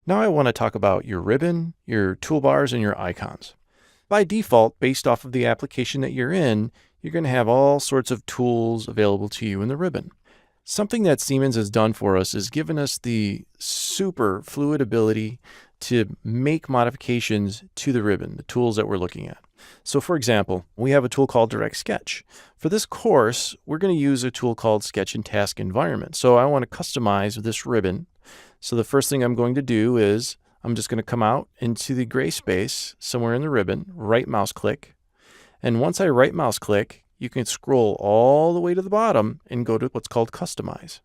Now I want to talk about your ribbon, your toolbars, and your icons. By default, based off of the application that you're in, you're going to have all sorts of tools available to you in the ribbon. Something that Siemens has done for us is given us the super fluid ability to make modifications to the ribbon, the tools that we're looking at. So for example, we have a tool called Direct Sketch. For this course, we're going to use a tool called Sketch and Task Environment. So I want to customize this ribbon. So the first thing I'm going to do is I'm just going to come out into the gray space somewhere in the ribbon, right mouse click. And once I right mouse click, you can scroll all the way to the bottom and go to what's called Customize.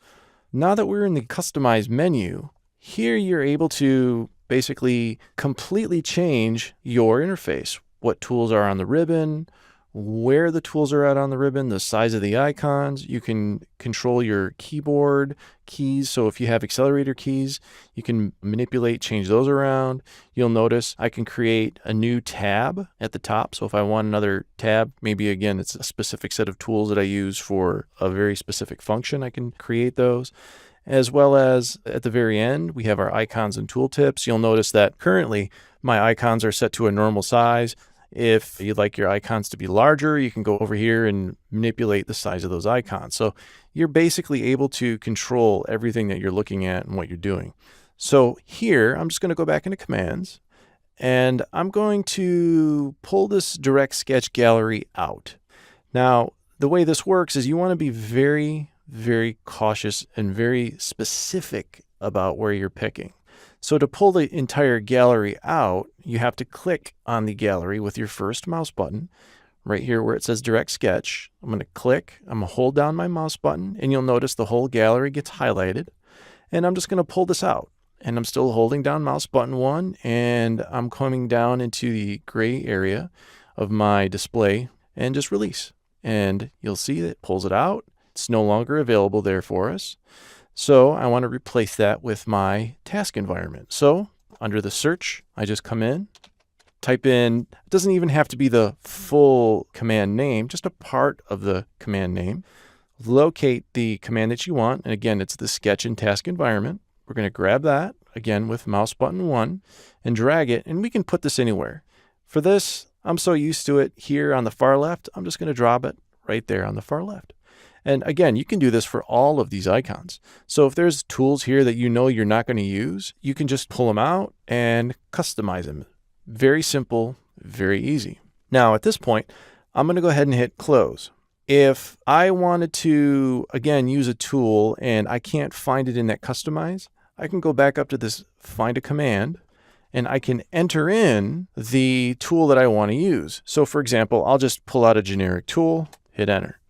Now that we're in the Customize menu, here you're able to basically completely change your interface. What tools are on the ribbon, where the tools are at on the ribbon, the size of the icons. You can control your keyboard keys. So if you have accelerator keys, you can manipulate, change those around. You'll notice I can create a new tab at the top. So if I want another tab, maybe again, it's a specific set of tools that I use for a very specific function, I can create those. As well as at the very end, we have our icons and tooltips. You'll notice that currently my icons are set to a normal size. If you'd like your icons to be larger, you can go over here and manipulate the size of those icons. So you're basically able to control everything that you're looking at and what you're doing. So here, I'm just going to go back into commands and I'm going to pull this Direct Sketch gallery out. Now, the way this works is you want to be very cautious and very specific about where you're picking. So to pull the entire gallery out, you have to click on the gallery with your first mouse button right here where it says Direct Sketch. I'm going to click, I'm going to hold down my mouse button, and you'll notice the whole gallery gets highlighted. And I'm just going to pull this out. And I'm still holding down mouse button 1, and I'm coming down into the gray area of my display and just release. And you'll see that it pulls it out. It's no longer available there for us. So I want to replace that with my task environment. So under the search, I just come in, type in, it doesn't even have to be the full command name, just a part of the command name. Locate the command that you want. And again, it's the sketch and task environment. We're going to grab that again with mouse button 1 and drag it. And we can put this anywhere. For this, I'm so used to it here on the far left. I'm just going to drop it right there on the far left. And again, you can do this for all of these icons. So if there's tools here that you know you're not going to use, you can just pull them out and customize them. Very simple, very easy. Now at this point, I'm going to go ahead and hit close. If I wanted to, again, use a tool and I can't find it in that customize, I can go back up to this find a command and I can enter in the tool that I want to use. So for example, I'll just pull out a generic tool, hit enter.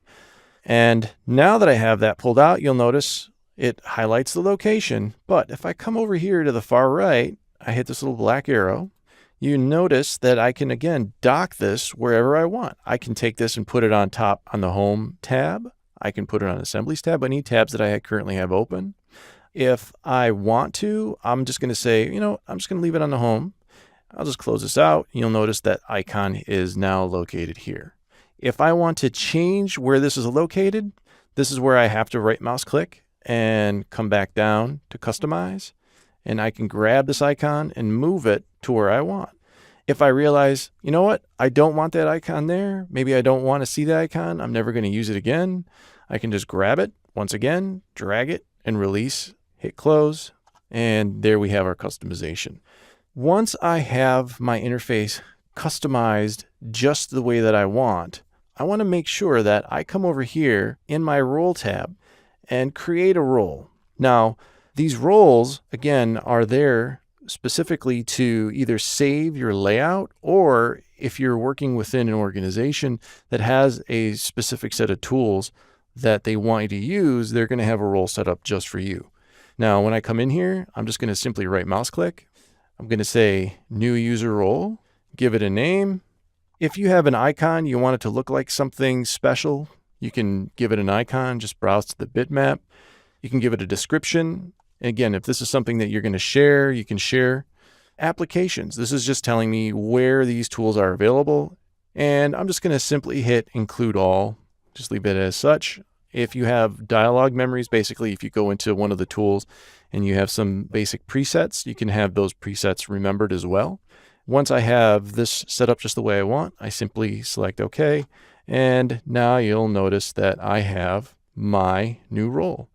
And now that I have that pulled out, you'll notice it highlights the location. But if I come over here to the far right, I hit this little black arrow, you notice that I can again dock this wherever I want. I can take this and put it on top on the home tab. I can put it on assemblies tab, any tabs that I currently have open. If I want to, I'm just going to say, I'm just going to leave it on the home. I'll just close this out. You'll notice that icon is now located here. If I want to change where this is located, this is where I have to right mouse click and come back down to customize. And I can grab this icon and move it to where I want. If I realize, you know what, I don't want that icon there. Maybe I don't want to see the icon. I'm never going to use it again. I can just grab it once again, drag it and release, hit close. And there we have our customization. Once I have my interface customized just the way that I want to make sure that I come over here in my role tab and create a role. Now, these roles, again, are there specifically to either save your layout or if you're working within an organization that has a specific set of tools that they want you to use, they're going to have a role set up just for you. Now, when I come in here, I'm just going to simply right mouse click. I'm going to say new user role, give it a name. If you have an icon, you want it to look like something special, you can give it an icon, just browse to the bitmap. You can give it a description. Again, if this is something that you're going to share, you can share. Applications. This is just telling me where these tools are available. And I'm just going to simply hit include all. Just leave it as such. If you have dialogue memories, basically if you go into one of the tools and you have some basic presets, you can have those presets remembered as well. Once I have this set up just the way I want, I simply select OK. And now you'll notice that I have my new role.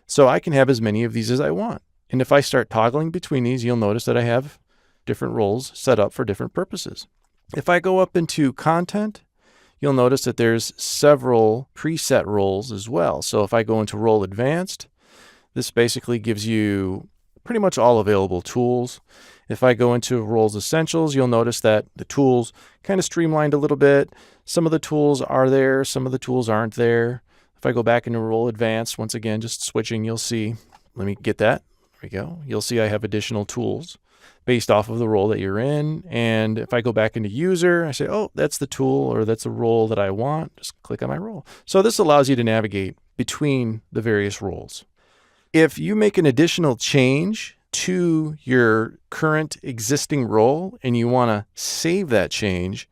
So I can have as many of these as I want. And if I start toggling between these, you'll notice that I have different roles set up for different purposes. If I go up into content, you'll notice that there's several preset roles as well. So if I go into role advanced, this basically gives you pretty much all available tools. If I go into roles essentials, you'll notice that the tools kind of streamlined a little bit. Some of the tools are there, some of the tools aren't there. If I go back into role advanced, once again, just switching, you'll see, let me get that. There we go. You'll see I have additional tools based off of the role that you're in. And if I go back into user, I say, oh, that's the tool or that's the role that I want. Just click on my role. So this allows you to navigate between the various roles. If you make an additional change to your current existing role and you want to save that change,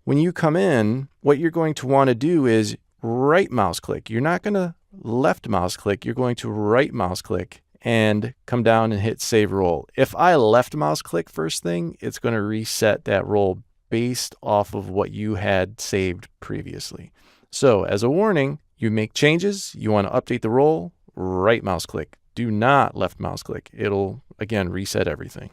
when you come in, what you're going to want to do is right mouse click. You're not going to left mouse click. You're going to right mouse click and come down and hit save role. If I left mouse click first thing, it's going to reset that role based off of what you had saved previously. So as a warning, you make changes, you want to update the role, right mouse click. Do not left mouse click. It'll, again, reset everything.